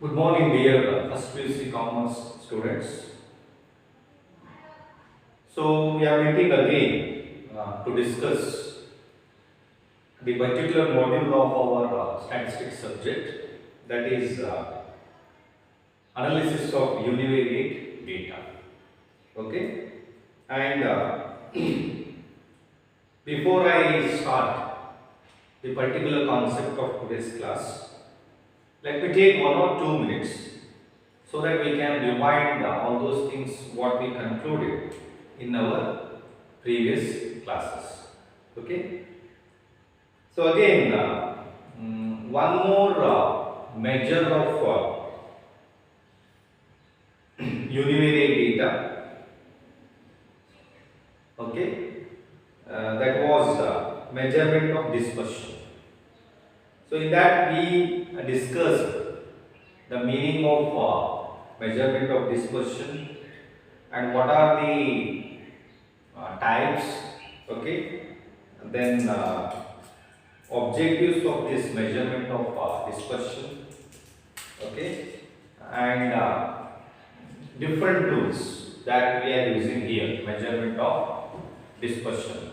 Good morning, dear first PUC Commerce students. So we are meeting again to discuss the particular module of our statistics subject, that is analysis of univariate data. Okay, and before I start the particular concept of today's class, let me take 1 or 2 minutes so that we can rewind all those things what we concluded in our previous classes. Okay. So again, one more measure of univariate data. Okay, that was measurement of dispersion. So in that we discussed the meaning of measurement of dispersion and what are the types. Okay, and then objectives of this measurement of dispersion. Okay, and different tools that we are using here, measurement of dispersion,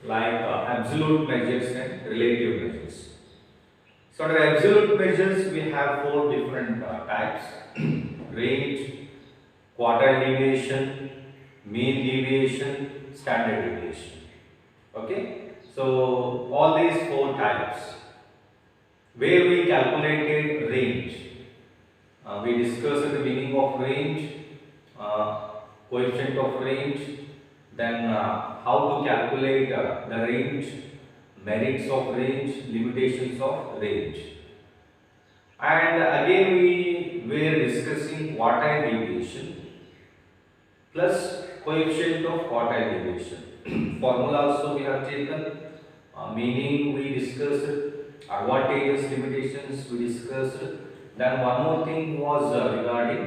like absolute measures and relative measures. So under absolute measures we have four different types: range, quartile deviation, mean deviation, standard deviation. Okay, so all these four types, where we calculated range, we discussed the meaning of range, coefficient of range, then how to calculate the range, merits of range, limitations of range. And again we were discussing quartile deviation plus coefficient of quartile deviation. Formula also we have taken, meaning we discussed, advantages, limitations we discussed. Then one more thing was regarding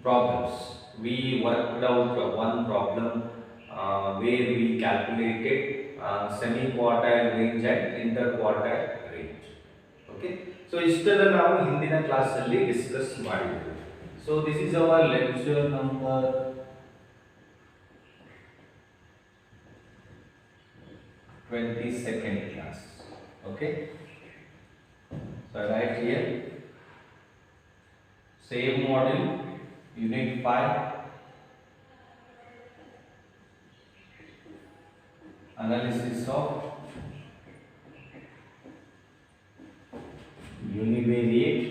problems. We worked out one problem where we calculated semi-quartile range and interquartile range. Okay, so ಇಷ್ಟೆಲ್ಲ ನಾವು ಹಿಂದಿನ class ಅಲ್ಲಿ discuss ಮಾಡಿದ್ವಿ. So this is our lecture number 22nd class. Okay, so right here, same module, unit 5, analysis of univariate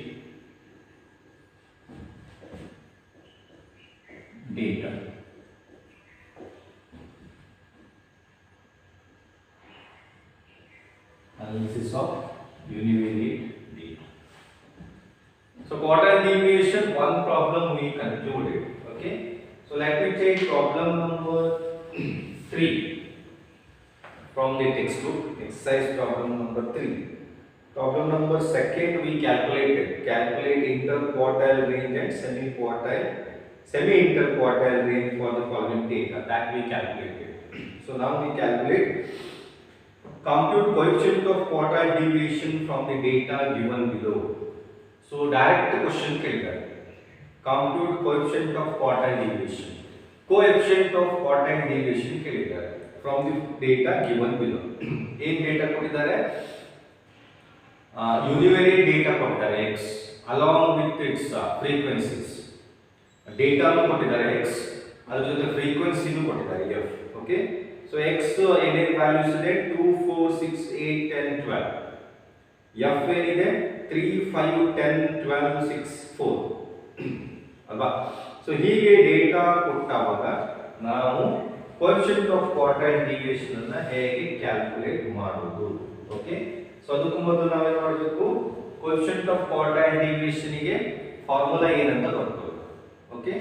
data. Analysis of univariate data. So quartile deviation, one problem we concluded. Okay, so let me take problem number 3 from the textbook, exercise problem number 3. Problem number 2 we calculate interquartile range and semi-interquartile range for the following data, that we calculated. So now we calculate, compute coefficient of quartile deviation from the data given below. So direct question ಕೇಳಿದ್ದಾರೆ, compute coefficient of quartile deviation, coefficient of quartile deviation ಕೇಳಿದ್ದಾರೆ from the data given below. ಏನ್ data ಕೊಟ್ಟಿದ್ದಾರೆ? Univariate data ಕೊಟ್ಟಿದ್ದಾರೆ x along with its frequencies. ಡೇಟಾನು ಕೊಟ್ಟಿದ್ದಾರೆ x, ಅದರ ಜೊತೆ ಫ್ರೀಕ್ವೆನ್ಸಿನೂ ಕೊಟ್ಟಿದ್ದಾರೆ f. Okay, so x ಏನೇನು ವ್ಯಾಲ್ಯೂಸ್ ಇದೆ? 2 4 6 8 10 12. f ಏನಿದೆ? 3 5 10 12 6 4 ಅಲ್ವಾ? ಸೊ ಹೀಗೆ ಡೇಟಾ ಕೊಟ್ಟಾಗ ನಾವು coefficient of quartile deviation ಅನ್ನು ಹೇಗೆ ಕ್ಯಾಲ್ಕುಲೇಟ್ ಮಾಡೋದು? ಓಕೆ, ಸೊ ಅದಕ್ಕೂ ಮೊದಲು ನಾವೇನು ಮಾಡಬೇಕು? coefficient of quartile deviation ಗೆ ಫಾರ್ಮುಲಾ ಏನಂತ ಬರ್ಕೊಳ್ಳೋದು. Okay,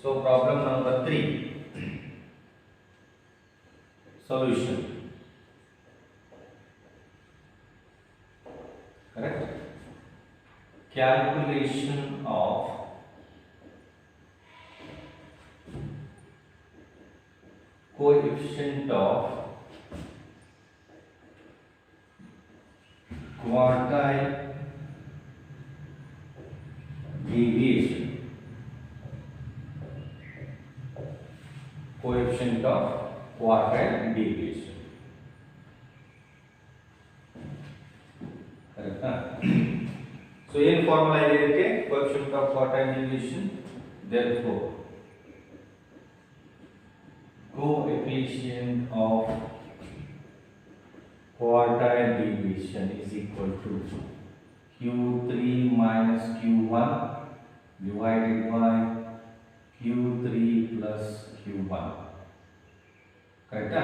so problem number 3, solution. Correct? Calculation of coefficient of quartile deviation, coefficient of quartile deviation. Correct? So in formula idea coefficient of quartile deviation, therefore coefficient of quartile deviation is equal to Q3 minus Q1 divided by Q3 plus Q1. Correct?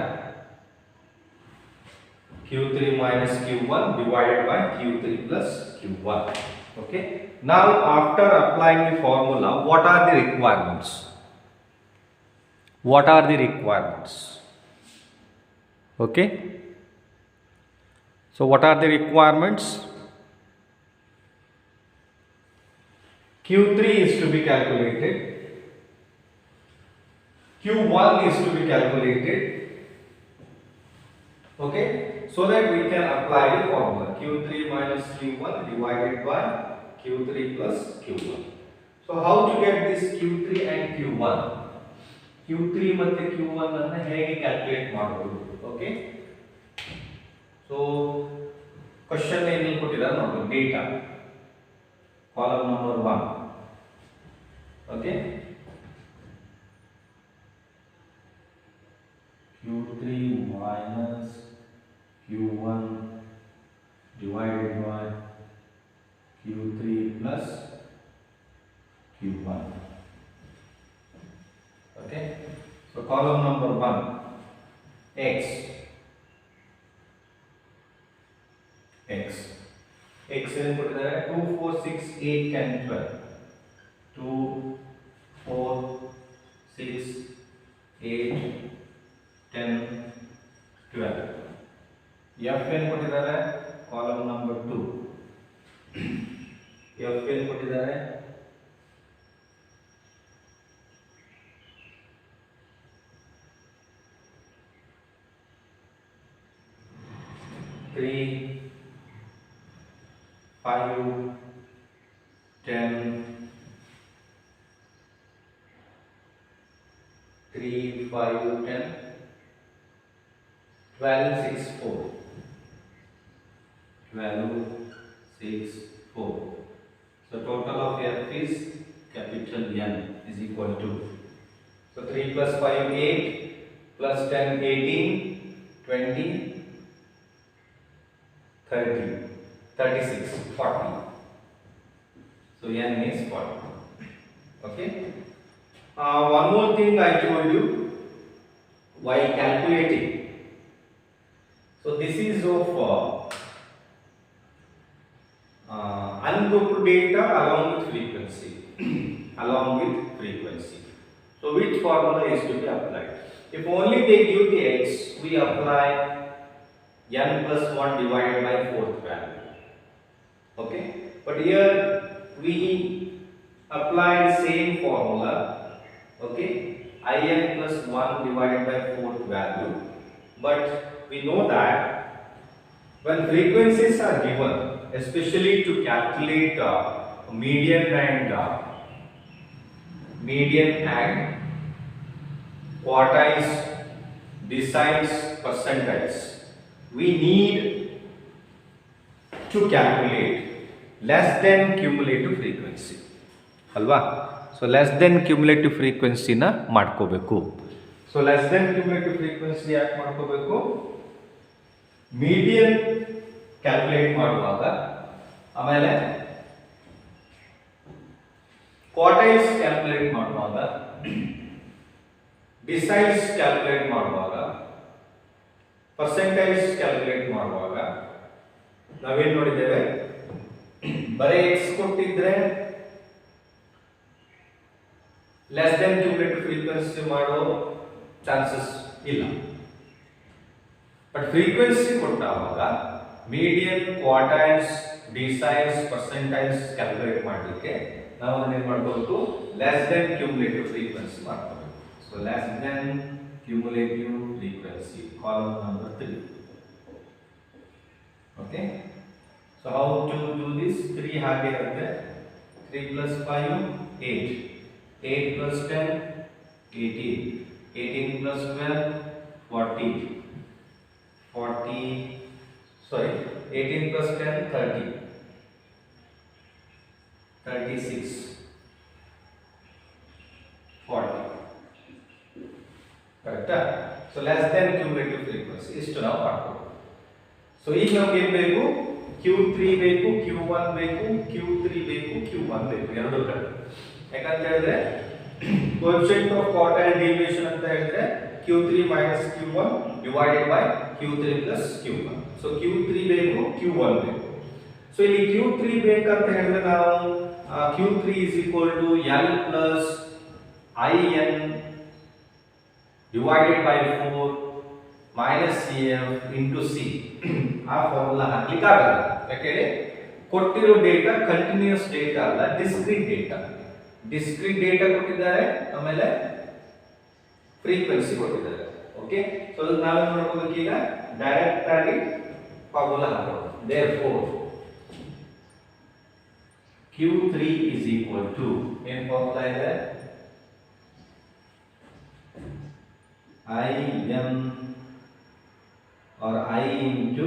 Q3 minus Q1 divided by Q3 plus Q1. Okay. Now after applying the formula, what are the requirements? What are the requirements? Okay. So what are the requirements? Q3 is to be calculated. Q1 is to be calculated. Okay. So that we can apply the formula Q3 minus Q1 divided by Q3 plus Q1. So how to get this Q3 and Q1? Q3 ಮತ್ತೆ Q1 ಅನ್ನು ಹೇಗೆ calculate ಮಾಡೋದು? Okay. So question ಏನು ಕೊಟ್ಟಿದ್ದಾರೆ ನೋಡಿ, data column number 1. Okay. Q3 minus Q1 divided by Q3 plus Q1. Okay. So column number 1, x. X ಏನು ಕೊಟ್ಟಿದ್ದಾರೆ? 2, 4, 6, 8, 10, 12. 2, 4, 6, 8, 10, 12. F ಏನು ಕೊಟ್ಟಿದ್ದಾರೆ? Column number 2. F ಏನು ಕೊಟ್ಟಿದ್ದಾರೆ? 3, 5, 10, 3, 5, 10, 12, 6, 4. 12, 6, 4. So total of F is capital N is equal to, so 3 plus 5, 8, plus 10, 18, 20, 30, 36, 40. So N is 40. Okay. One more thing I told you while calculating. So this is of ungrouped data along with frequency. Along with frequency. So which formula is to be applied? If only they give the x, we apply n plus 1 divided by 4th value. Okay. But here we apply same formula. Okay. In plus 1 divided by 4th value. But we know that when frequencies are given, especially to calculate median and quartiles, deciles, percentiles, we need to calculate less than cumulative frequency. Alva? So less than cumulative frequency na ಮಾಡ್ಕೋಬೇಕು. So less than cumulative frequency ಯಾಕೆ ಮಾಡ್ಕೋಬೇಕು? Median calculate ಮಾಡುವಾಗ, ಆಮೇಲೆ quartiles calculate ಮಾಡುವಾಗ, deciles calculate ಮಾಡುವಾಗ, percentiles calculate ಮಾಡುವಾಗ ನಾವೇನು ನೋಡಿದ್ದೇವೆ? ಬರೀ ಎಕ್ಸ್ ಕೊಟ್ಟಿದ್ರೆ ಲೆಸ್ ದೆನ್ ಕ್ಯುಮುಲೇಟಿವ್ ಫ್ರೀಕ್ವೆನ್ಸಿ ಮಾಡೋ ಚಾನ್ಸಸ್ ಇಲ್ಲ. ಬಟ್ ಫ್ರೀಕ್ವೆನ್ಸಿ ಕೊಟ್ಟಾಗ ಮೀಡಿಯನ್, ಕ್ವಾರ್ಟೈಲ್ಸ್, ಡಿಸೈಲ್ಸ್, ಪರ್ಸೆಂಟೈಲ್ಸ್ ಕ್ಯಾಲ್ಕುಲೇಟ್ ಮಾಡಲಿಕ್ಕೆ ನಾವು ಅದನ್ನ ಏನು ಮಾಡ್ಕೋಬೇಕು? ಲೆಸ್ ದೆನ್ ಕ್ಯುಮುಲೇಟಿವ್ ಫ್ರೀಕ್ವೆನ್ಸಿ ಮಾಡ್ಕೋಬೇಕು. So less than cumulative frequency, column number 3. Okay. So how to do this? 3 ಹಾಗೆ ಇರುತ್ತೆ. 3 plus 5 8, 8 plus 10 18, 18 plus 12 40, 40 sorry 18 plus 10 30, 36 40. ಕರೆಕ್ಟಾ? So less than cumulative frequency ಇಷ್ಟು ನಾವು ಮಾಡ್ತೀವಿ. ಸೊ ಈಗ ನಮ್ಗೆ ಏನು ಬೇಕು? Q3 ಬೇಕು, Q1 ಬೇಕು, Q3 ಬೇಕು, Q1 ಬೇಕು, ಎರಡು ಕಡೆ. ಯಾಕಂತ ಹೇಳಿದ್ರೆ ಕೋಎಫಿಷಿಯಂಟ್ ಆಫ್ ಕ್ವಾರ್ಟೈಲ್ ಡಿವಿಯೇಷನ್ ಅಂತ ಹೇಳಿದ್ರೆ Q3 minus Q1 divided by Q3 plus Q1. So Q3 ಬೇಕು, Q1 ಬೇಕು. ಸೊ ಇಲ್ಲಿ Q3 ಬೇಕಂತ ಹೇಳಿದ್ರೆ ನಾವು Q3 is equal to L plus IN divided by 4 minus CF into C. ಆ ಫಾರ್ಮುಲಾ ಹಾಕ್ಲಿಕ್ಕೆ ಆಗಲ್ಲ. ಯಾಕೆಂದ್ರೆ ಕೊಟ್ಟಿರೋ ಡೇಟಾ ಕಂಟಿನ್ಯೂಸ್ ಡೇಟಾ ಅಲ್ಲ, ಡಿಸ್ಕ್ರೀಟ್ ಡೇಟಾ. ಡಿಸ್ಕ್ರೀಟ್ ಡೇಟಾ ಕೊಟ್ಟಿದ್ದಾರೆ, ಆಮೇಲೆ ಫ್ರೀಕ್ವೆನ್ಸಿ ಕೊಟ್ಟಿದ್ದಾರೆ. ಓಕೆ, ಸೊ ನಾವು ಏನು ಮಾಡಬೇಕು ಈಗ? ಡೈರೆಕ್ಟ್ ಆಗಿ ಫಾರ್ಮುಲಾ ಹಾಕೋಣ. therefore Q3 is equal to ಏನು ಫಾರ್ಮುಲಾ ಇದೆ? IM or I into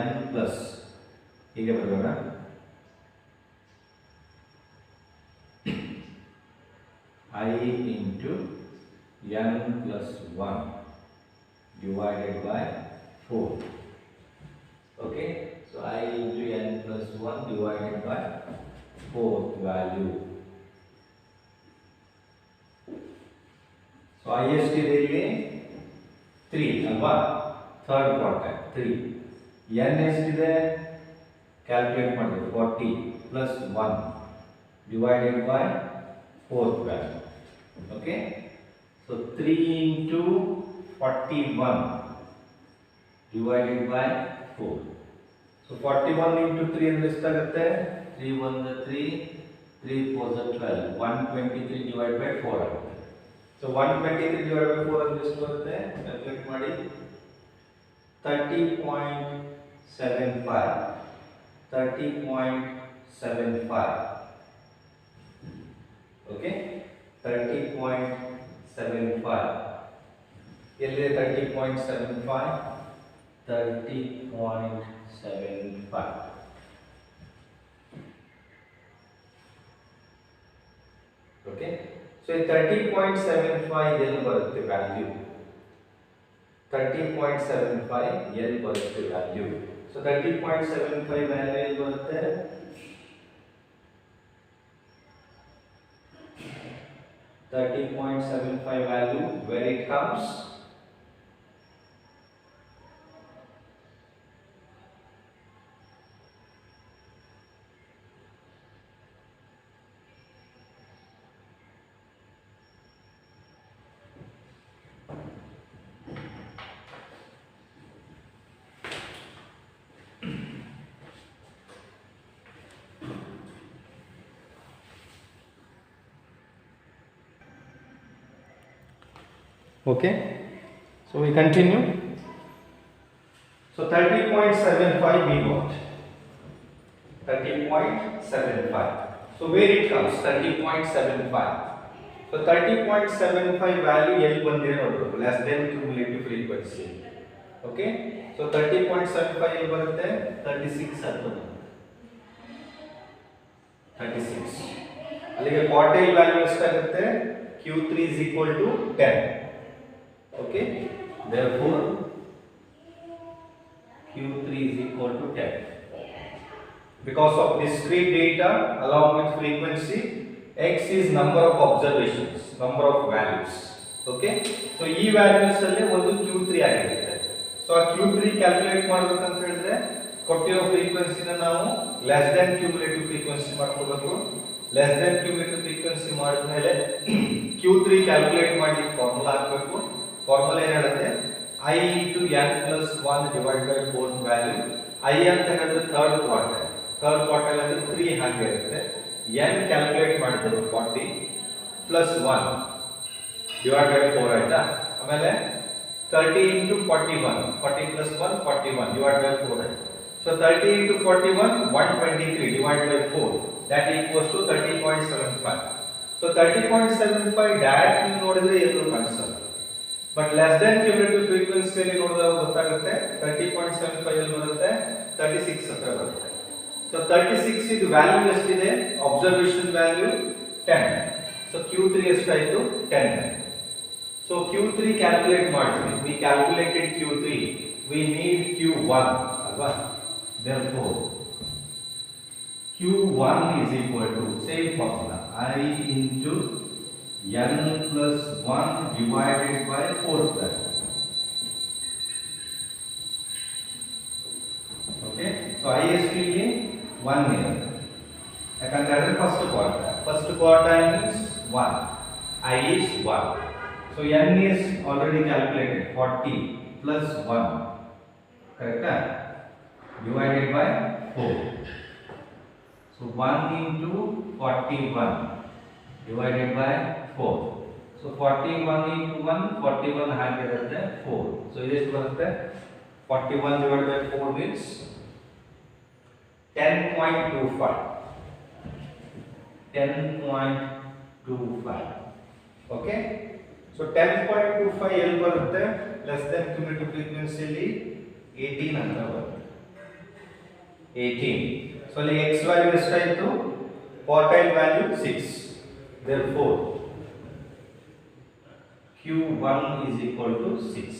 N plus ಹೀಗೆ ಬರೋಣ. I into N plus 1 divided by 4. Okay, so I into N plus 1 divided by 4th value. So highest ಇದೆ ಇಲ್ಲಿ 3 ಅಲ್ವಾ? Third quartile 3. n ಎಷ್ಟಿದೆ? Calculate ಮಾಡಬೇಕು. 40 plus 1 divided by 4th value. Okay, so 3 into 41 divided by 4. So 41 into 3 ಅಂದ್ರೆ ಎಷ್ಟಾಗುತ್ತೆ? 3 1 3, 3 4 12, 123 divided by 4 ಆಗುತ್ತೆ. So 123 divided by 4 ಅಂದ್ರೆ ಎಷ್ಟು ಬರುತ್ತೆ? ಕ್ಯಾಲ್ಕುಲೇಟ್ ಮಾಡಿ. 30.75, 30.75. ಓಕೆ, 30.75 ಎಲ್ಲಿದೆ? 30.75, 30.75. ಓಕೆ, ಸೊ ಈ 30.75 ಎಲ್ಲಿ ಬರುತ್ತೆ ವ್ಯಾಲ್ಯೂ? 30.75 ಎಲ್ಲಿ ಬರುತ್ತೆ ವ್ಯಾಲ್ಯೂ? ಸೊ 30.75 ವ್ಯಾಲ್ಯೂ ಎಲ್ಲಿ ಬರುತ್ತೆ? 30.75 value where it comes? Okay, so we continue. So 30.75 we got 30.75. So where it comes? 30.75. So 30.75 value ಎಲ್ಲಿ ಬಂದಿದೆ ನೋಡಬೇಕು. less than cumulative frequency. Okay, so 30.75 ಎಲ್ಲಿ ಬರುತ್ತೆ? 36 ಆಗ್ತದೆ. 36 ಅಲ್ಲಿಗೆ ಕ್ವಾರ್ಟೈಲ್ ವ್ಯಾಲ್ಯೂ ಎಷ್ಟಾಗುತ್ತೆ? Q3 is equal to 10. Okay, therefore Q3 is equal to 10. Because of discrete data along with frequency, x is number of observations, number of values. Okay, so ಈ values ಅಲ್ಲಿ ಒಂದು Q3 ಆಗಿರುತ್ತೆ. So ಆ Q3 calculate ಮಾಡಬೇಕು ಅಂತ ಹೇಳಿದ್ರೆ ಕೊಟ್ಟಿರೋ ಫ್ರೀಕ್ವೆನ್ಸಿನ ನಾವು less than cumulative frequency ಮಾಡ್ಕೋಬೇಕು. less than cumulative frequency ಮಾಡಿದ್ಮೇಲೆ Q3 ಕ್ಯಾಲ್ಕುಲೇಟ್ ಮಾಡ್ಲಿಕ್ಕೆ ಫಾರ್ಮುಲಾ ಹಾಕಬೇಕು. ಫಾರ್ಮುಲಾ ಏನು ಹೇಳುತ್ತೆ? I into n plus 1 divided by 4th value. I ಅಂತ ಹೇಳಿದ್ರೆ ಥರ್ಡ್ ಕ್ವಾರ್ಟೈಲ್ ಅಂದ್ರೆ 3 ಹಾಗೆ ಇರುತ್ತೆ. n ಕ್ಯಾಲ್ಕುಲೇಟ್ ಮಾಡಿದ್ರು 40 plus 1 divided by 4 ಆಯ್ತಾ. ಆಮೇಲೆ 30 into 41, 40 plus 1 41 divided by 4 ಆಯ್ತು. So 30 into 41, 123 divided by 4, that equals to 30.75. So 30.75 direct ನೀವು ನೋಡಿದ್ರೆ ಎಲ್ಲೂ ಕಾಣಿಸಲ್ಲ, but less than cumulative frequency ಅಲ್ಲಿ ನೋಡಿದಾಗ ಗೊತ್ತಾಗುತ್ತೆ 30.75 ಅಲ್ಲಿ ಬರುತ್ತೆ, 36 ಹತ್ರ ಬರುತ್ತೆ. ಸೊ 36 ಇದು ವ್ಯಾಲ್ಯೂ ಎಷ್ಟಿದೆ, ಅಬ್ಸರ್ವೇಷನ್ ವ್ಯಾಲ್ಯೂ 10. ಸೊ Q3 ಎಷ್ಟಾಯಿತು, 10. ಸೊ Q3 ಕ್ಯಾಲ್ಕುಲೇಟ್ ಮಾಡ್ತೀವಿ. we calculated Q3, we need Q1 ಅಲ್ವಾ. Therefore Q1 is equal to same formula, I into n plus 1 divided by 4 plus. Okay, so I is ಇಲ್ಲಿ 1 here. ಯಾಕಂದ್ರೆ first quarter means 1, I is 1. So n is already calculated, 40 plus 1, correct? Divided by 4. So 1 into 41 divided by 4. So 41 into 1, 41 ಹಾಗಿರುತ್ತೆ 4. So ಎಷ್ಟು ಬರುತ್ತೆ, 41 divided by 4 means 10.25. 10.25. Okay. So 10.25 ಎಲ್ಲಿ ಬರುತ್ತೆ, less than cumulative frequency ಅಲ್ಲಿ 18 ಅಂತ ಬರುತ್ತೆ. 18. So ಅಲ್ಲಿ x value ಎಷ್ಟಾಯಿತು, quartile value 6. Therefore Q1 is equal to 6.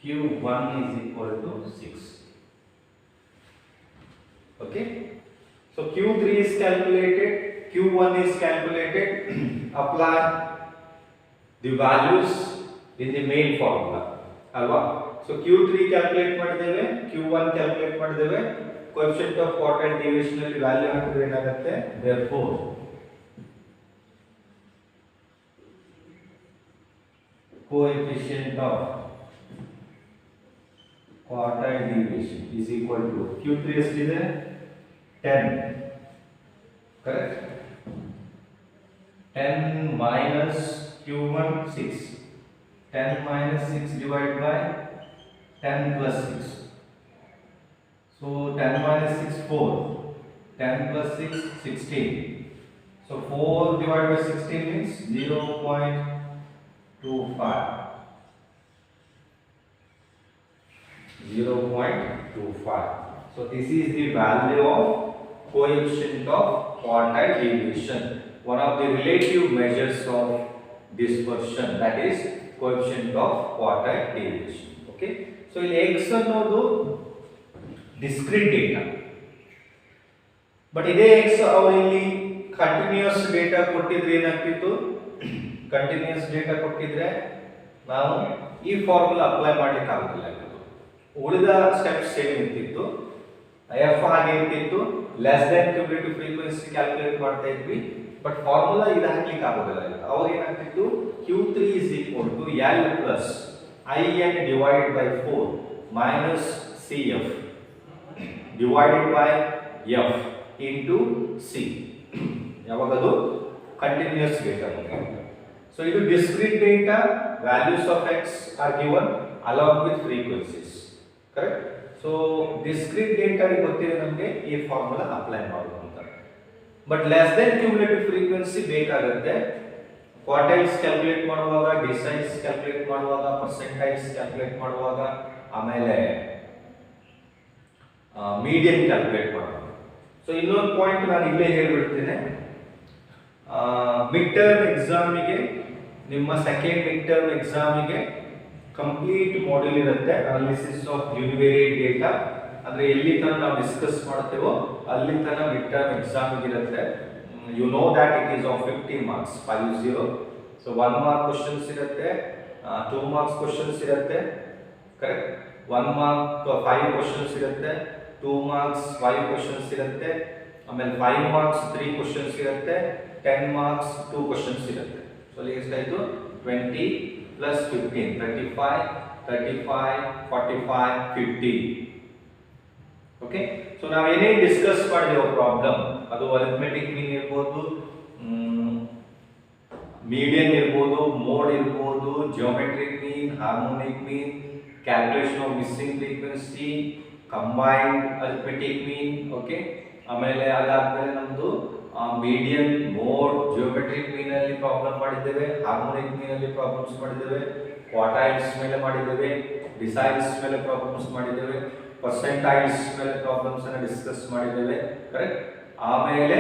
Q1 is equal to 6. Okay. So Q3 is calculated, Q1 is calculated. Apply the values in the main formula alva. So Q3 calculate ಮಾಡಿದ್ದೇವೆ, Q1 calculate ಮಾಡಿದ್ದೇವೆ, coefficient of quartile deviation ಅಲ್ಲಿ value ಹಾಕಿದ್ರೆ ಏನಾಗುತ್ತೆ, therefore coefficient of quartile deviation is equal to Q3 ಎಷ್ಟಿದೆ, 10, correct? 10 minus Q1 6. 10 minus 6 divided by 10 plus 6. So 10 minus 6 4. 10 plus 6 16. So 4 divided by 16 means 0.25. 0.25. So this is the value of coefficient of quartile deviation, one of the relative measures of dispersion, that is coefficient of quartile deviation. Okay, so ಇಲ್ಲಿ x ಅನ್ನೋದು discrete data, but ಇದೇ x ಅವರು ಇಲ್ಲಿ continuous data ಕೊಟ್ಟಿದ್ರೆ ಏನಾಗ್ತಿತ್ತು, continuous data ಕೊಟ್ಟಿದ್ರೆ ನಾವು ಈ ಫಾರ್ಮುಲಾ ಅಪ್ಲೈ ಮಾಡ್ಲಿಕ್ಕೆ ಆಗುತ್ತಿಲ್ಲ. ಉಳಿದ ಸ್ಟೆಪ್ಸ್ ಏನಿರ್ತಿತ್ತು, ಎಫ್ ಹಾಗೆ ಇರ್ತಿತ್ತು, less than cumulative frequency calculate ಮಾಡ್ತಾ ಇದ್ವಿ, ಬಟ್ ಫಾರ್ಮುಲಾ ಇದು ಹಾಕ್ಲಿಕ್ಕೆ ಆಗೋದಿಲ್ಲ. ಅವಾಗ ಏನಾಗ್ತಿತ್ತು, Q3 is equal to L plus IN divided by 4 minus CF divided by F into C. ಯಾವಾಗದು ಕಂಟಿನ್ಯೂಸ್ ಡೇಟಾ. ಸೊ ಇದು discrete data, values of x are given along with frequencies, correct? So discrete data ಗೊತ್ತಿದೆ ನಮಗೆ, ಈ formula apply ಮಾಡೋದು ಅಂತ. But less than cumulative frequency ಬೇಕಾಗುತ್ತೆ. Quartiles calculate ಮಾಡುವಾಗ, deciles calculate ಮಾಡುವಾಗ, ಪರ್ಸೆಂಟೈಲ್ಸ್ ಕ್ಯಾಲ್ಕುಲೇಟ್ ಮಾಡುವಾಗ, ಆಮೇಲೆ ಮೀಡಿಯನ್ ಕ್ಯಾಲ್ಕುಲೇಟ್ ಮಾಡುವಾಗ. ಸೊ ಇನ್ನೊಂದು ಪಾಯಿಂಟ್ ನಾನು ಇಲ್ಲೇ ಹೇಳ್ಬಿಡ್ತೀನಿ, ಮಿಡ್ ಟರ್ಮ್ ಎಕ್ಸಾಮಿಗೆ, ನಿಮ್ಮ ಸೆಕೆಂಡ್ ಮಿಡ್ ಟರ್ಮ್ ಎಕ್ಸಾಮಿಗೆ ಕಂಪ್ಲೀಟ್ ಮಾಡ್ಯೂಲ್ ಇರುತ್ತೆ, ಅನಾಲಿಸಿಸ್ ಆಫ್ ಯೂನಿವೇರಿಯೇಟ್ ಡೇಟಾ. ಅಂದ್ರೆ ಎಲ್ಲಿ ತನಕ ನಾವು ಡಿಸ್ಕಸ್ ಮಾಡ್ತೇವೋ ಅಲ್ಲಿ ತನಕ ಮಿಡ್ ಟರ್ಮ್ ಎಕ್ಸಾಮಿಗೆ ಇರುತ್ತೆ. You know that it is of 50 marks, 50. So 1 mark questions ಇರುತ್ತೆ, 2 marks questions ಇರುತ್ತೆ, correct? 1 mark 5 questions ಇರುತ್ತೆ, 2 marks 5 questions ಇರುತ್ತೆ, ಆಮೇಲೆ 5 marks 3 questions ಇರುತ್ತೆ, 10 marks 2 questions ಇರುತ್ತೆ. So ಅಲ್ಲಿ ಎಷ್ಟಾಯ್ತು, 20 plus 15, 35, 35, 45, 50. ಓಕೆ, ಸೊ ನಾವು ಏನೇನು ಡಿಸ್ಕಸ್ ಮಾಡಿದೆವು ಪ್ರಾಬ್ಲಮ್, ಅದು ಅರಿಥಮೆಟಿಕ್ ಮೀನ್ ಇರ್ಬೋದು, ಮೀಡಿಯನ್ ಇರ್ಬೋದು, ಮೋಡ್ ಇರ್ಬೋದು, geometric mean, harmonic mean, calculation of missing frequency, combined arithmetic mean. Okay, ಆಮೇಲೆ ಅದಾದ್ಮೇಲೆ ನಮ್ದು ಮೀಡಿಯನ್, ಮೋಡ್, ಜಿಯೋಮೆಟ್ರಿಕ್ ಮೀನ್ ಅಲ್ಲಿ ಪ್ರಾಬ್ಲಮ್ ಮಾಡಿದ್ದೇವೆ, ಹಾರ್ಮೋನಿಕ್ ಮೀನ್ ಅಲ್ಲಿ ಪ್ರಾಬ್ಲಮ್ಸ್ ಮಾಡಿದ್ದೇವೆ, ಕ್ವಾರ್ಟೈಲ್ಸ್ ಮೇಲೆ ಮಾಡಿದ್ದೇವೆ, ಡಿಸೈಲ್ಸ್ ಮೇಲೆ ಪ್ರಾಬ್ಲಮ್ಸ್ ಮಾಡಿದ್ದೇವೆ, ಪರ್ಸೆಂಟೈಲ್ಸ್ ಮೇಲೆ ಪ್ರಾಬ್ಲಮ್ಸ್ ಅನ್ನು ಡಿಸ್ಕಸ್ ಮಾಡಿದ್ದೇವೆ. ಕರೆಕ್ಟ್. ಆಮೇಲೆ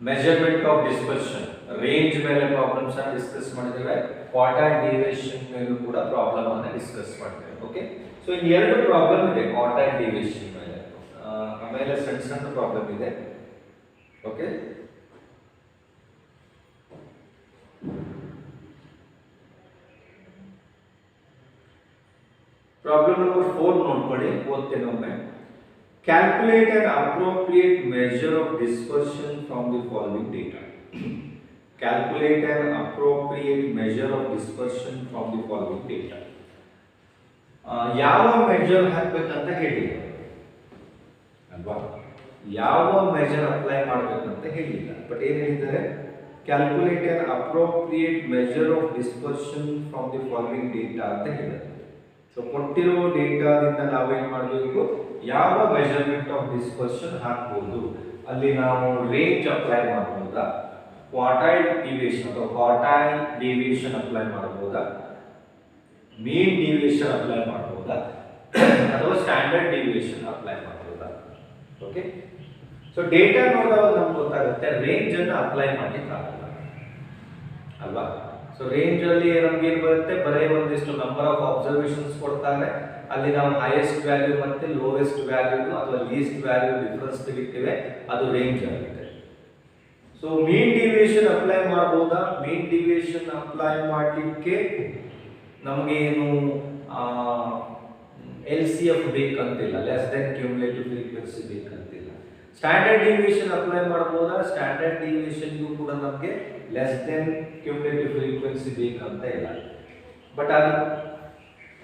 ಮೆಜರ್ಮೆಂಟ್ ಆಫ್ ಡಿಸ್ಪರ್ಷನ್, ರೇಂಜ್ ಮೇಲೆ ಪ್ರಾಬ್ಲಮ್ಸ್ ಅನ್ನು ಡಿಸ್ಕಸ್ ಮಾಡಿದ್ದೇವೆ, ಕ್ವಾರ್ಟೈಲ್ ಡಿವಿಯೇಷನ್ ಮೇಲೂ ಕೂಡ ಪ್ರಾಬ್ಲಮ್ ಅನ್ನು ಡಿಸ್ಕಸ್ ಮಾಡಿದ್ದೇವೆ. ಓಕೆ, ಸೊ ಈ ಎರಡು ಪ್ರಾಬ್ಲಮ್ ಇದೆ ಕ್ವಾರ್ಟೈಲ್ ಡಿವಿಯೇಷನ್ ಮೇಲೆ. ಆಮೇಲೆ ಸಣ್ಣ ಸಣ್ಣ ಪ್ರಾಬ್ಲಮ್ ಇದೆ. ಓಕೆ, ಪ್ರಾಬ್ಲಮ್ ನಂಬರ್ 4 ನೋಡ್ಕೊಳ್ಳಿ, ಓದ್ತೇನೆ ಒಮ್ಮೆ. Calculate an appropriate measure of dispersion from the following data. Calculate an appropriate measure of dispersion from the following data. ಯಾವ ಮೆಜರ್ ಹಾಕಬೇಕಂತ ಹೇಳಿ ಅಲ್ವಾ, ಯಾವ ಮೆಜರ್ ಅಪ್ಲೈ ಮಾಡಬೇಕಂತ ಹೇಳಿಲ್ಲ. ಬಟ್ ಏನು ಹೇಳಿದ್ದಾರೆ, calculate an appropriate measure of dispersion from the following data ಅಂತ ಹೇಳಿದ್ದಾರೆ. ಸೊ ಕೊಟ್ಟಿರೋ ಡೇಟಾದಿಂದ ನಾವೇನ್ ಮಾಡಬೇಕು, ಯಾವ ಮೆಜರ್ಮೆಂಟ್ ಆಫ್ ಡಿಸ್ಪರ್ಷನ್ ಹಾಕಬಹುದು. ಅಲ್ಲಿ ನಾವು ರೇಂಜ್ ಅಪ್ಲೈ ಮಾಡಬಹುದಾ, ಕ್ವಾರ್ಟೈಲ್ ಡಿವಿಯೇಷನ್ ಅಥವಾ ಕ್ವಾರ್ಟೈಲ್ ಡಿವಿಯೇಷನ್ ಅಪ್ಲೈ ಮಾಡಬಹುದಾ, ಮೀನ್ ಡಿವಿಯೇಷನ್ ಅಪ್ಲೈ ಮಾಡಬಹುದಾ, ಅಥವಾ ಸ್ಟ್ಯಾಂಡರ್ಡ್ ಡಿವಿಯೇಷನ್ ಅಪ್ಲೈ ಮಾಡಬಹುದಾ. ಓಕೆ, ಸೊ ಡೇಟಾ ನೋಡಿದಾಗ ನಮ್ಗೆ ಗೊತ್ತಾಗುತ್ತೆ ರೇಂಜ್ ಅನ್ನು ಅಪ್ಲೈ ಮಾಡ್ಲಿಕ್ಕೆ ಆಗಲ್ಲ ಅಲ್ವಾ. ಸೊ ರೇಂಜ್ ಅಲ್ಲಿ ನಮ್ಗೆ ಏನು ಬರುತ್ತೆ, ಬರೀ ಒಂದಿಷ್ಟು ನಂಬರ್ ಆಫ್ ಅಬ್ಸರ್ವೇಷನ್ಸ್ ಕೊಡ್ತಾರೆ, ಅಲ್ಲಿ ನಾವು ಹೈಯೆಸ್ಟ್ ವ್ಯಾಲ್ಯೂ ಮತ್ತೆ ಲೋವೆಸ್ಟ್ ವ್ಯಾಲ್ಯೂ ಅಥವಾ ಲೀಸ್ಟ್ ವ್ಯಾಲ್ಯೂ ಡಿಫರೆನ್ಸ್ ತೆಗಿತೇವೆ, ಅದು ರೇಂಜ್ ಆಗುತ್ತೆ. ಸೊ ಮೀನ್ ಡಿವಿಯೇಷನ್ ಅಪ್ಲೈ ಮಾಡಬಹುದಾ, ಮೀನ್ ಡಿವಿಯೇಷನ್ ಅಪ್ಲೈ ಮಾಡಲಿಕ್ಕೆ ನಮಗೆ ಏನು LCF ಬೇಕಂತಿಲ್ಲ, ಲೆಸ್ ದೆನ್ ಕ್ಯುಮುಲೇಟಿವ್ ಫ್ರೀಕ್ವೆನ್ಸಿ ಬೇಕಂತಿಲ್ಲ. ಸ್ಟ್ಯಾಂಡರ್ಡ್ ಡಿವಿಯೇಷನ್ ಅಪ್ಲೈ ಮಾಡಬಹುದಾ, ಸ್ಟ್ಯಾಂಡರ್ಡ್ ಡಿವಿಯೇಷನ್ಗೂ ಕೂಡ ನಮಗೆ ಲೆಸ್ ದೆನ್ ಕ್ಯುಮುಲೇಟಿವ್ ಫ್ರೀಕ್ವೆನ್ಸಿ ಬೇಕಂತ ಇಲ್ಲ. ಬಟ್ ಅದು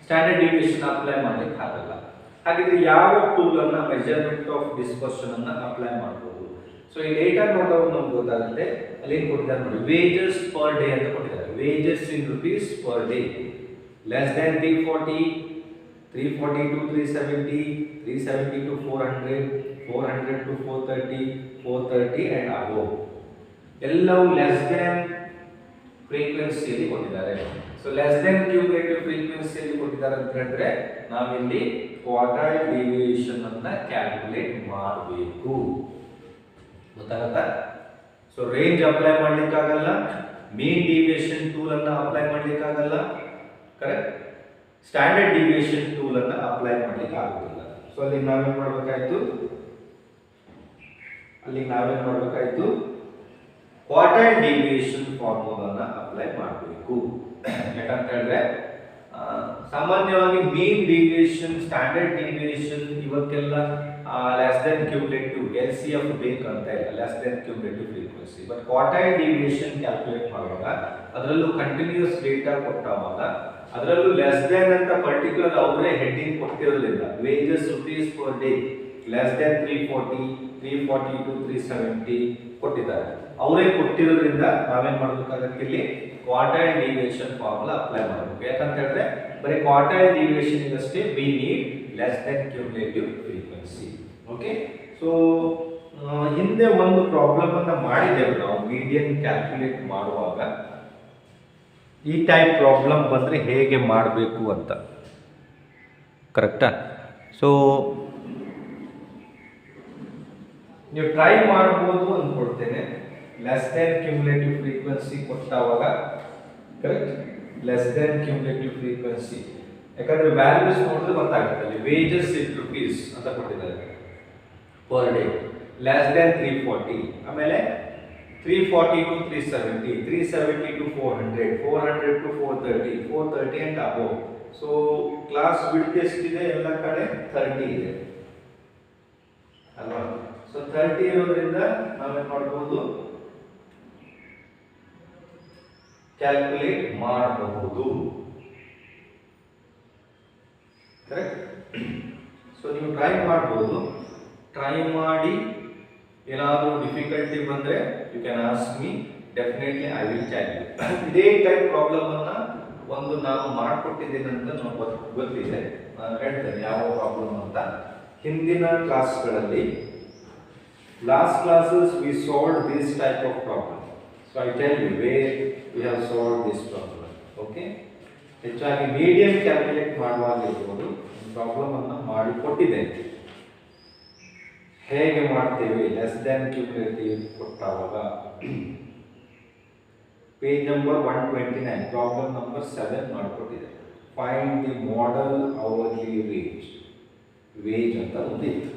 ಸ್ಟ್ಯಾಂಡರ್ಡ್ ಡಿವಿಯೇಷನ್ ಅಪ್ಲೈ ಮಾಡಲಿಕ್ಕೆ ಆಗಲ್ಲ. ಹಾಗಿದ್ರೆ ಯಾವ ಟೂಲ್ ಅನ್ನ ಮೆಜರ್ಮೆಂಟ್ ಆಫ್ ಡಿಸ್ಪರ್ಷನ್ ಅನ್ನ ಅಪ್ಲೈ ಮಾಡಬಹುದು. ಸೊ ಈ ಡೇಟಾ ನೋಡಿದಾಗ ನಮ್ಗೆ ಗೊತ್ತಾಗುತ್ತೆ, ಅಲ್ಲಿ ಏನು ಕೊಟ್ಟಿದ್ದಾರೆ ನೋಡಿ, ವೇಜಸ್ ಪರ್ ಡೇ ಅಂತ ಕೊಟ್ಟಿದ್ದಾರೆ. Wages in rupees per day, less than 340, 340 to 370, 370 to 400, 400 to 430, 430 and above. ಎಲ್ಲವೂ ಲೆಸ್ ದೆನ್ ಫ್ರೀಕ್ವೆನ್ಸಿಯಲ್ಲಿ ಕೊಟ್ಟಿದ್ದಾರೆ. ಸೊ ಲೆಸ್ ದೆನ್ ಕ್ಯುಮುಲೇಟಿವ್ ಫ್ರೀಕ್ವೆನ್ಸಿಯಲ್ಲಿ ಕೊಟ್ಟಿದ್ದಾರೆ ಅಂತ ಹೇಳಿದ್ರೆ ನಾವಿಲ್ಲಿ ಕ್ವಾರ್ಟೈಲ್ ಡಿವಿಯೇಷನ್ ಅನ್ನ ಕ್ಯಾಲ್ಕುಲೇಟ್ ಮಾಡಬೇಕು. ಗೊತ್ತಾಗತ್ತಾ? ಸೊ ರೇಂಜ್ ಅಪ್ಲೈ ಮಾಡ್ಲಿಕ್ಕೆ ಆಗಲ್ಲ, ಮೀನ್ ಡಿವಿಯೇಷನ್ ಟೂಲ್ ಅನ್ನ ಅಪ್ಲೈ ಮಾಡ್ಲಿಕ್ಕೆ ಆಗಲ್ಲ. ಕರೆಕ್ಟ್. ಸ್ಟ್ಯಾಂಡರ್ಡ್ ಡಿವಿಯೇಷನ್ ಟೂಲ್ ಅನ್ನ ಅಪ್ಲೈ ಮಾಡ್ಲಿಕ್ಕೆ ಆಗುತ್ತಿಲ್ಲ. ಸೊ ಅಲ್ಲಿ ನಾವೇನ್ ಮಾಡಬೇಕಾಯ್ತು, ಕ್ವಾರ್ಟೈಲ್ ಡಿವಿಯೇಷನ್ ಫಾರ್ಮುಲಾನ ಅಪ್ಲೈ ಮಾಡಬೇಕು. ಯಾಕಂತ ಹೇಳಿದ್ರೆ ಸಾಮಾನ್ಯವಾಗಿ ಮೀನ್ ಡಿವಿಯೇಷನ್, ಸ್ಟ್ಯಾಂಡರ್ಡ್ ಡಿವಿಯೇಷನ್ ಇವಕ್ಕೆಲ್ಲ ಲೆಸ್ ದೆನ್ ಕ್ಯುಮುಲೇಟಿವ್ LCF ಬೇಕಂತ ಇಲ್ಲ, less than cumulative frequency. But quartile deviation calculate ಮಾಡುವಾಗ ಅದರಲ್ಲೂ ಕಂಟಿನ್ಯೂಸ್ ಡೇಟಾ ಕೊಟ್ಟಾಗ ಅದರಲ್ಲೂ ಲೆಸ್ ದೆನ್ ಅಂತ ಪರ್ಟಿಕ್ಯುಲರ್ ಅವರೇ ಹೆಡ್ಡಿಂಗ್ ಕೊಟ್ಟಿರೋದ್ರಿಂದ wages rupees per day less than 340, 340 to 370 ಕೊಟ್ಟಿದ್ದಾರೆ. ಅವರೇ ಕೊಟ್ಟಿರೋದ್ರಿಂದ ನಾವೇನ್ ಮಾಡಬೇಕಾಗುತ್ತೆ, ಇಲ್ಲಿ ಕ್ವಾರ್ಟೈಲ್ ಡಿವಿಯೇಷನ್ ಫಾರ್ಮುಲಾ ಅಪ್ಲೈ ಮಾಡಬೇಕು. ಯಾಕಂತ ಹೇಳಿದ್ರೆ ಬರೀ ಕ್ವಾರ್ಟೈಲ್ ಡಿವಿಯೇಷನ್ ಇದಷ್ಟೇ, we need less than cumulative frequency. Okay, so ಹಿಂದೆ ಒಂದು ಪ್ರಾಬ್ಲಮ್ ಅನ್ನ ಮಾಡಿದ್ದೇವೆ ನಾವು ಮೀಡಿಯನ್ ಕ್ಯಾಲ್ಕುಲೇಟ್ ಮಾಡುವಾಗ. ಈ ಟೈಪ್ ಪ್ರಾಬ್ಲಮ್ ಬಂದರೆ ಹೇಗೆ ಮಾಡಬೇಕು ಅಂತ. ಕರೆಕ್ಟಾ? ಸೊ ನೀವು ಟ್ರೈ ಮಾಡ್ಬೋದು ಅಂದ್ಕೊಳ್ತೇನೆ. ಲೆಸ್ ದೆನ್ ಕ್ಯುಮುಲೇಟಿವ್ ಫ್ರೀಕ್ವೆನ್ಸಿ ಕೊಟ್ಟಾವಾಗ, correct, less than cumulative frequency, ಯಾಕಂದ್ರೆ ವ್ಯಾಲ್ಯೂಸ್ ನೋಡಿದ್ರೆ ಗೊತ್ತಾಗುತ್ತೆ. ಅಲ್ಲಿ ವೇಜಸ್ ಇನ್ ರುಪೀಸ್ ಅಂತ ಕೊಟ್ಟಿದ್ದಾರೆ ಪರ್ ಡೇ, ಲೆಸ್ ದೆನ್ 340, ಆಮೇಲೆ 340 to 370, 370 to 400, 400 to 430, 430 and above. So class width ಎಷ್ಟಿದೆ, ಎಲ್ಲ ಕಡೆ 30 ಇದೆ ಅಲ್ವಾ. ಸೊ 30 ಇರೋದ್ರಿಂದ ನಾವೇನ್ ಮಾಡಬಹುದು, ಕ್ಯಾಲ್ಕುಲೇಟ್ ಮಾಡಬಹುದು. ಕರೆಕ್ಟ್. ಸೊ ನೀವು ಟ್ರೈ ಮಾಡಬಹುದು, ಟ್ರೈ ಮಾಡಿ ಏನಾದರೂ ಡಿಫಿಕಲ್ಟಿ ಬಂದರೆ you can ask me, definitely I will tell you. ಇದೇ ಟೈಪ್ ಪ್ರಾಬ್ಲಮನ್ನು ಒಂದು ನಾನು ಮಾಡಿಕೊಟ್ಟಿದ್ದೀನಿ ಅಂತ ನನಗೆ ಗೊತ್ತಿದೆ, ನಾನು ಹೇಳ್ತೇನೆ ಯಾವ ಪ್ರಾಬ್ಲಮ್ ಅಂತ. ಹಿಂದಿನ ಕ್ಲಾಸ್ಗಳಲ್ಲಿ last classes we solved this type of problem, so I tell you where we have solved this problem. Okay, ಹೆಚ್ಚಾಗಿ ಮೀಡಿಯನ್ ಕ್ಯಾಲ್ಕುಲೇಟ್ ಮಾಡುವಾಗ ಇರ್ಬೋದು ಪ್ರಾಬ್ಲಮ್ ಅನ್ನು ಮಾಡಿ ಕೊಟ್ಟಿದ್ದೇನೆ. ಹೇಗೆ ಮಾಡ್ತೇವೆ ಲೆಸ್ ದ್ಯಾನ್ ಕ್ಯುಮುಲೇಟಿವ್ ಕೊಟ್ಟಾಗ. ಪೇಜ್ ನಂಬರ್ 129 ಪ್ರಾಬ್ಲಮ್ ನಂಬರ್ 7 ಮಾಡಿಕೊಟ್ಟಿದೆ. Find the modal hourly wage ಅಂತ ಒಂದಿತ್ತು.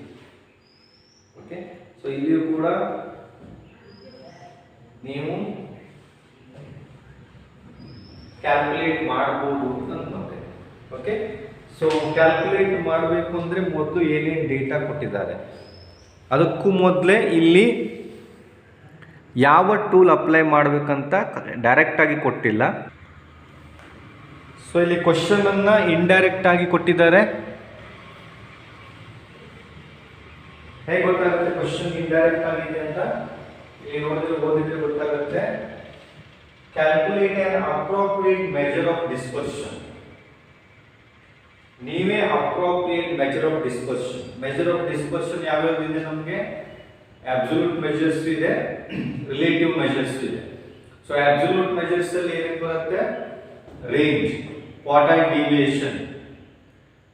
ಓಕೆ, ಸೊ ಇಲ್ಲಿಯೂ ಕೂಡ ನೀವು ಕ್ಯಾಲ್ಕುಲೇಟ್ ಮಾಡಬಹುದು ಅಂತ ನೋಡ್ತೇವೆ. ಓಕೆ, ಸೊ ಕ್ಯಾಲ್ಕುಲೇಟ್ ಮಾಡಬೇಕು ಅಂದರೆ ಮೊದಲು ಏನೇನು ಡೇಟಾ ಕೊಟ್ಟಿದ್ದಾರೆ ಅದಕ್ಕೂ ಮೊದಲೇ ಇಲ್ಲಿ ಯಾವ ಟೂಲ್ ಅಪ್ಲೈ ಮಾಡಬೇಕಂತ ಡೈರೆಕ್ಟಾಗಿ ಕೊಟ್ಟಿಲ್ಲ. ಸೊ ಇಲ್ಲಿ ಕ್ವಶನನ್ನು ಇಂಡೈರೆಕ್ಟಾಗಿ ಕೊಟ್ಟಿದ್ದಾರೆ. ಹೇಗೆ ಗೊತ್ತಾಗುತ್ತೆ ಕ್ವಶನ್ ಇಂಡೈರೆಕ್ಟ್ ಆಗಿದೆ ಅಂತ? ಇಲ್ಲಿ ನೋಡಿದ್ರೆ ಓದಿದ್ರೆ ಗೊತ್ತಾಗುತ್ತೆ. Calculate an appropriate measure of dispersion. ನೀವೇ appropriate measure of dispersion. Measure of dispersion ಯಾವ್ಯಾವ್ದು ಇದೆ ನಮಗೆ? ಅಬ್ಸಲ್ಯೂಟ್ ಮೆಜರ್ಸ್ ಇದೆ, ರಿಲೇಟಿವ್ ಮೆಜರ್ಸ್ ಇದೆ. ಸೊ ಅಬ್ಸಲ್ಯೂಟ್ ಮೆಜರ್ಸ್ ಅಲ್ಲಿ ಏನೇನು ಬರುತ್ತೆ? Range, quartile deviation,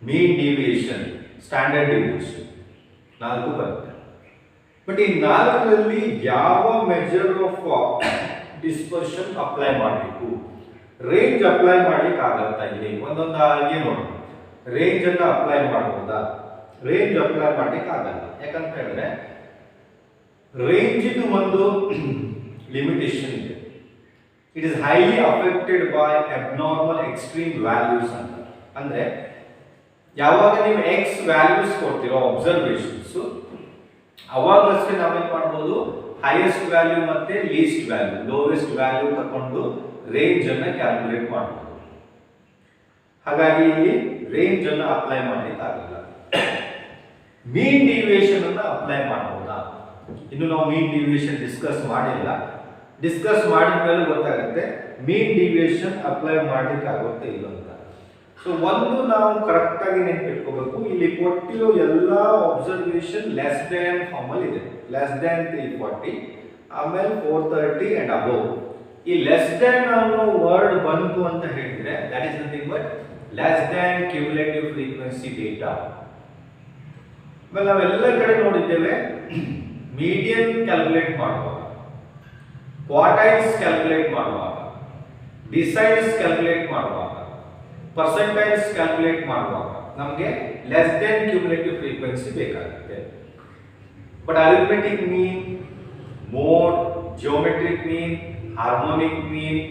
mean deviation, standard deviation, 4 ಬರುತ್ತೆ. ಬಟ್ ಈ 4ರಲ್ಲಿ ಯಾವ ಮೆಜರ್ ಆಫ್ ಡಿಸ್ಪರ್ಷನ್ ಅಪ್ಲೈ ಮಾಡಬೇಕು? ರೇಂಜ್ ಅಪ್ಲೈ ಮಾಡ್ಲಿಕ್ಕೆ ಆಗತ್ತಾ? ಇಲ್ಲಿ ಒಂದೊಂದಾಗಿ ನೋಡೋಣ. ರೇಂಜ್ ಅನ್ನು ಅಪ್ಲೈ ಮಾಡಬಹುದಾ? ರೇಂಜ್ ಅಪ್ಲೈ ಮಾಡ್ಲಿಕ್ಕೆ ಆಗಲ್ಲ. ಯಾಕಂತ ಹೇಳಿದ್ರೆ ರೇಂಜ್ ಇದು ಒಂದು ಲಿಮಿಟೇಷನ್ ಇದೆ. It is highly affected by abnormal extreme values ಅಂತ. ಅಂದ್ರೆ ಯಾವಾಗ ನೀವು ಎಕ್ಸ್ ವ್ಯಾಲ್ಯೂಸ್ ಕೊಡ್ತೀರೋ ಅಬ್ಸರ್ವೇಷನ್ಸ್, ಅವಾಗಷ್ಟೇ ನಾವೇನ್ ಮಾಡ್ಬೋದು? ಹೈಯೆಸ್ಟ್ ವ್ಯಾಲ್ಯೂ ಮತ್ತೆ ಲೀಸ್ಟ್ ವ್ಯಾಲ್ಯೂ, ಲೋವೆಸ್ಟ್ ವ್ಯಾಲ್ಯೂ ತಗೊಂಡು ರೇಂಜ್ ಅನ್ನ ಕ್ಯಾಲ್ಕುಲೇಟ್ ಮಾಡಬಹುದು. ಹಾಗಾಗಿ ಇಲ್ಲಿ ರೇಂಜ್ ಅನ್ನು ಅಪ್ಲೈ ಮಾಡ್ಲಿಕ್ಕೆ ಆಗಲ್ಲ. ಮೀನ್ ಡಿವಿಯೇಷನ್ ಅನ್ನ ಅಪ್ಲೈ ಮಾಡಬಹುದಾ? ಇನ್ನು ನಾವು ಮೀನ್ ಡಿವಿಯೇಷನ್ ಡಿಸ್ಕಸ್ ಮಾಡಿಲ್ಲ. ಡಿಸ್ಕಸ್ ಮಾಡಿದ ಮೇಲೆ ಗೊತ್ತಾಗುತ್ತೆ ಮೀನ್ ಡಿವಿಯೇಷನ್ ಅಪ್ಲೈ ಮಾಡ್ಲಿಕ್ಕೆ ಆಗುತ್ತೆ ಇಲ್ಲ ಅಂತ. ಸೊ ಒಂದು ನಾವು ಕರೆಕ್ಟ್ ಆಗಿ ನೆನಪಿಟ್ಕೋಬೇಕು, ಇಲ್ಲಿ ಕೊಟ್ಟಿರೋ ಎಲ್ಲಾ ಅಬ್ಸರ್ವೇಷನ್ ಲೆಸ್ ದ್ಯಾನ್ ಫಾರ್ಮ್ ಅಲ್ಲಿ ಇದೆ. ಲೆಸ್ ದ್ಯಾನ್ 340, ಆಮೇಲೆ 430 ಅಂಡ್ ಅಬೋವ್. ಈ ಲೆಸ್ ದ್ಯಾನ್ ಅನ್ನೋ ವರ್ಡ್ ಬಂತು ಅಂತ ಹೇಳಿದ್ರೆ that is nothing but less than cumulative frequency data. ಆಮೇಲೆ ನಾವೆಲ್ಲ ಕಡೆ ನೋಡಿದ್ದೇವೆ ಮೀಡಿಯನ್ ಕ್ಯಾಲ್ಕುಲೇಟ್ ಮಾಡುವಾಗ, ಕ್ವಾರ್ಟೈಲ್ಸ್ ಕ್ಯಾಲ್ಕುಲೇಟ್ ಮಾಡುವಾಗ, ಡಿಸೈಲ್ಸ್ ಕ್ಯಾಲ್ಕುಲೇಟ್ ಮಾಡುವಾಗ, ಪರ್ಸೆಂಟೈಲ್ಸ್ ಕ್ಯಾಲ್ಕುಲೇಟ್ ಮಾಡುವಾಗ ನಮಗೆ ಲೆಸ್ ದೆನ್ ಕ್ಯುಮುಲೇಟಿವ್ ಫ್ರೀಕ್ವೆನ್ಸಿ ಬೇಕಾಗುತ್ತೆ. But arithmetic mean, mode, geometric mean, harmonic mean,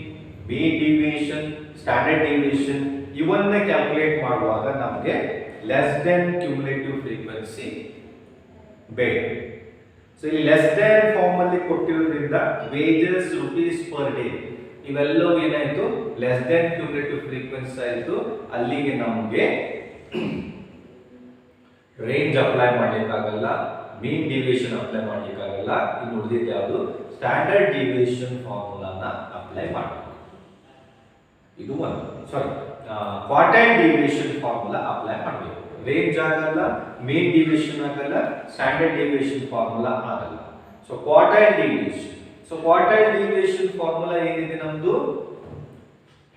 mean deviation, standard deviation ಇವನ್ನೇ ಕ್ಯಾಲ್ಕುಲೇಟ್ ಮಾಡುವಾಗ ನಮಗೆ ಲೆಸ್ ದೆನ್ ಕ್ಯುಮುಲೇಟಿವ್ ಫ್ರೀಕ್ವೆನ್ಸಿ ಬೇಡ. ಸೊ ಇಲ್ಲಿ ಲೆಸ್ ದೆನ್ ಫಾರ್ಮ್ ಅಲ್ಲಿ ಕೊಟ್ಟಿರೋದ್ರಿಂದ ವೇಜಸ್ ರುಪೀಸ್ ಪರ್ ಡೇ ಇವೆಲ್ಲವೂ ಏನಾಯ್ತು? ಲೆಸ್ ದೆನ್ ಕ್ಯುಮುಲೇಟಿವ್ ಫ್ರೀಕ್ವೆನ್ಸಿ ಆಯಿತು. ಅಲ್ಲಿಗೆ ನಮಗೆ ರೇಂಜ್ ಅಪ್ಲೈ ಮಾಡ್ಲಿಕ್ಕಾಗಲ್ಲ, ಮೀನ್ ಡಿವಿಯೇಷನ್ ಅಪ್ಲೈ ಮಾಡ್ಲಿಕ್ಕಾಗಲ್ಲ. ಇನ್ನು ಉಳಿದಿದ್ದು ಯಾವುದು? ಸ್ಟ್ಯಾಂಡರ್ಡ್ ಡಿವಿಯೇಷನ್ ಫಾರ್ಮುಲಾನ ಅಪ್ಲೈ ಮಾಡಬೇಕು. ಇದು ಒಂದು. Sorry, quartile deviation formula apply ಮಾಡಬೇಕು. ರೇಂಜ್ ಆಗಲ್ಲ, ಮೀನ್ ಡಿವಿಯೇಷನ್ ಆಗಲ್ಲ, ಸ್ಟ್ಯಾಂಡರ್ಡ್ ಡಿವಿಯೇಷನ್ ಫಾರ್ಮುಲಾ ಆಗಲ್ಲ. So quartile deviation. So quartile deviation formula ಏನಿದೆ ನಮ್ದು?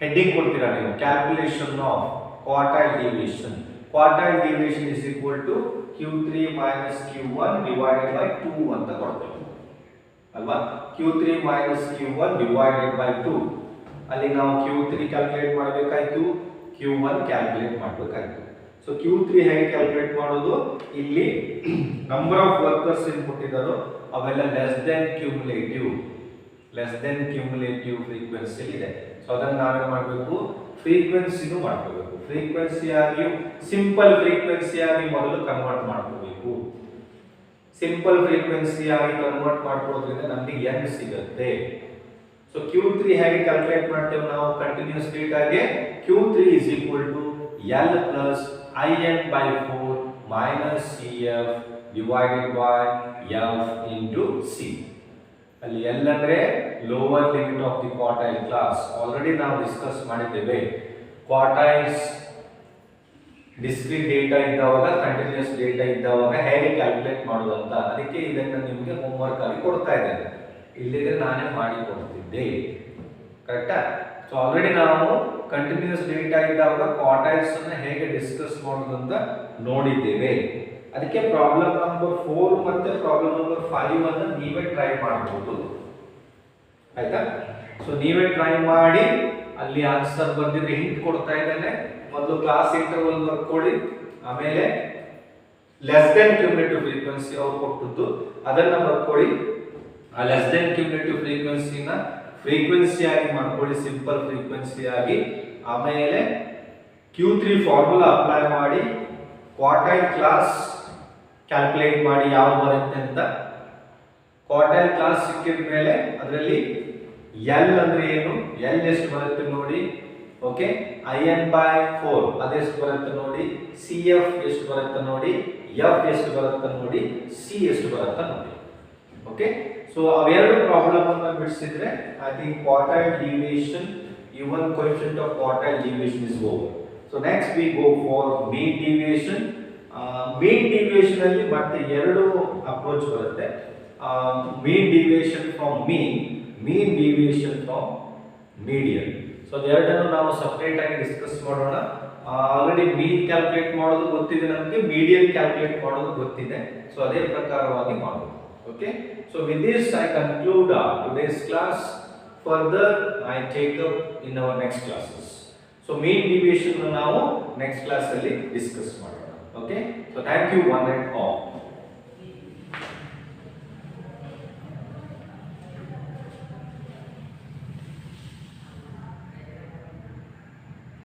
ಹೆಡ್ಡಿಂಗ್ ಕೊಡ್ತೀರಾ ನೀವು, calculation of quartile deviation. Quartile deviation is equal to Q3 minus Q1 divided by 2 ಅಂತ ಕೊಡ್ತೇವೆ ಅಲ್ವಾ? Q3 minus Q1 divided by 2. ಅಲ್ಲಿ ನಾವು Q3 ಕ್ಯಾಲ್ಕುಲೇಟ್ ಮಾಡಬೇಕಾಯ್ತು, Q1 ಕ್ಯಾಲ್ಕುಲೇಟ್ ಮಾಡಬೇಕಾಯ್ತು. ಸೊ Q3 ಹೇಗೆ ಕ್ಯಾಲ್ಕುಲೇಟ್ ಮಾಡೋದು? ಇಲ್ಲಿ ನಂಬರ್ ಆಫ್ ವರ್ಕರ್ಸ್ ಏನು ಕೊಟ್ಟಿದ್ದಾರೋ ಅವೆಲ್ಲ ಲೆಸ್ ದೆನ್ ಕ್ಯುಮುಲೇಟಿವ್ ಫ್ರೀಕ್ವೆನ್ಸಿ ಇದೆ. ಸೊ ಅದನ್ನು ನಾವೇನು ಮಾಡಬೇಕು? ಫ್ರೀಕ್ವೆನ್ಸಿನೂ ಮಾಡ್ಕೋಬೇಕು. ಫ್ರೀಕ್ವೆನ್ಸಿ ಆಗಿ ಸಿಂಪಲ್ ಫ್ರೀಕ್ವೆನ್ಸಿ ಆಗಿ ಮೊದಲು ಕನ್ವರ್ಟ್ ಮಾಡ್ಕೋಬೇಕು. ಸಿಂಪಲ್ ಫ್ರೀಕ್ವೆನ್ಸಿ ಆಗಿ ಕನ್ವರ್ಟ್ ಮಾಡ್ಕೊಳ್ಳೋದ್ರಿಂದ ನಮಗೆ n ಸಿಗುತ್ತೆ. ಸೊ Q3 ಹೇಗೆ ಕ್ಯಾಲ್ಕುಲೇಟ್ ಮಾಡ್ತೇವೆ ನಾವು? ಕಂಟಿನ್ಯೂಸ್ ಸ್ಟೇಟ್ ಆಗಿ Q3 is equal to L plus IN by 4 minus CF divided by f into c. ಅಲ್ಲಿ L ಅಂದ್ರೆ lower limit of the quartile class. Already ನಾವು ಡಿಸ್ಕಸ್ ಮಾಡಿದ್ದೇವೆ. ಕ್ವಾರ್ಟೈಲ್ಸ್ ಡಿಸ್ಕ್ರೀಟ್ ಡೇಟಾ ಇದ್ದಾವಾಗ, continuous data ಇದ್ದಾವಾಗ ಹೇಗೆ calculate ಮಾಡೋದು ಅಂತ, ಅದಕ್ಕೆ ಇದನ್ನು ನಿಮಗೆ ಹೋಮ್ವರ್ಕ್ ಆಗಿ ಕೊಡ್ತಾ ಇದ್ದೇನೆ. ಇಲ್ಲಿದ್ರೆ ನಾನೇ ಮಾಡಿ ಕೊಡ್ತಿದ್ದೆ, ಕರೆಕ್ಟಾ? ಸೊ ಆಲ್ರೆಡಿ ನಾವು ಕಂಟಿನ್ಯೂಸ್ ಡೇಟಾ ಇದ್ದಾಗ ಕ್ವಾರ್ಟೈಲ್ಸ್ ಅನ್ನು ಹೇಗೆ ಡಿಸ್ಕಸ್ ಮಾಡೋದು ಅಂತ ನೋಡಿದ್ದೇವೆ. ಅದಕ್ಕೆ ಪ್ರಾಬ್ಲಮ್ ನಂಬರ್ 4 ಮತ್ತೆ ಪ್ರಾಬ್ಲಮ್ ನಂಬರ್ 5 ಅನ್ನು ನೀವೇ ಟ್ರೈ ಮಾಡಬಹುದು, ಆಯ್ತಾ? ಸೊ ನೀವೇ ಟ್ರೈ ಮಾಡಿ ಅಲ್ಲಿ ಆನ್ಸರ್ ಬಂದಿದ್ರೆ ಹಿಂಟ್ ಕೊಡ್ತಾ ಇದ್ದೇನೆ. ಮೊದಲು ಕ್ಲಾಸ್ ಇಂಟರ್ವಲ್ ಬರ್ಕೊಳ್ಳಿ, ಆಮೇಲೆ ಲೆಸ್ ದೆನ್ ಕ್ಯುಮುಲೇಟಿವ್ ಫ್ರೀಕ್ವೆನ್ಸಿ ಅವ್ರು ಕೊಟ್ಟದ್ದು ಅದನ್ನ ಬರ್ಕೊಳ್ಳಿ. ಆ ಲೆಸ್ ದೆನ್ ಕ್ಯುಮುಲೇಟಿವ್ ಫ್ರೀಕ್ವೆನ್ಸಿನ ಫ್ರೀಕ್ವೆನ್ಸಿ ಆಗಿ ಮಾಡ್ಕೊಳ್ಳಿ, ಸಿಂಪಲ್ ಫ್ರೀಕ್ವೆನ್ಸಿ ಆಗಿ. ಆಮೇಲೆ Q3 ಫಾರ್ಮುಲಾ ಅಪ್ಲೈ ಮಾಡಿ ಕ್ವಾರ್ಟೈಲ್ ಕ್ಲಾಸ್ ಕ್ಯಾಲ್ಕುಲೇಟ್ ಮಾಡಿ ಯಾವುದು ಬರುತ್ತೆ ಅಂತ. ಕ್ವಾರ್ಟೈಲ್ ಕ್ಲಾಸ್ ಸಿಕ್ಕಿದ ಮೇಲೆ ಅದರಲ್ಲಿ L ಅಂದ್ರೆ ಏನು, L ಎಷ್ಟು ಬರುತ್ತೆ ನೋಡಿ, ಓಕೆ. IN/4 ಅದೆಷ್ಟು ಬರುತ್ತೆ ನೋಡಿ, CF ಎಷ್ಟು ಬರುತ್ತೆ ನೋಡಿ, F ಎಷ್ಟು ಬರುತ್ತೆ ನೋಡಿ, C ಎಷ್ಟು ಬರುತ್ತೆ ನೋಡಿ, ಓಕೆ. ಸೊ ಅವೆರಡು ಪ್ರಾಬ್ಲಮ್ ಅನ್ನು ಬಿಡಿಸಿದ್ರೆ I think quartile deviation, even coefficient of quartile deviation is over. So next we go for mean deviation. Mean deviation ಅಲ್ಲಿ ಮತ್ತೆ ಎರಡು ಅಪ್ರೋಚ್ ಬರುತ್ತೆ. Mean deviation from mean, mean deviation from median. So ಎರಡನ್ನು ನಾವು separate ಆಗಿ discuss ಮಾಡೋಣ. Already ಮೀನ್ calculate ಮಾಡೋದು ಗೊತ್ತಿದೆ ನಮಗೆ, ಮೀಡಿಯನ್ ಕ್ಯಾಲ್ಕುಲೇಟ್ ಮಾಡೋದು ಗೊತ್ತಿದೆ. ಸೊ ಅದೇ ಪ್ರಕಾರವಾಗಿ ಮಾಡೋಣ, okay. So with this I conclude today's class. Further I take up in our next classes. So mean deviation ನಾವು next class ಅಲ್ಲಿ ಡಿಸ್ಕಸ್ ಮಾಡೋಣ, okay. So thank you one and all.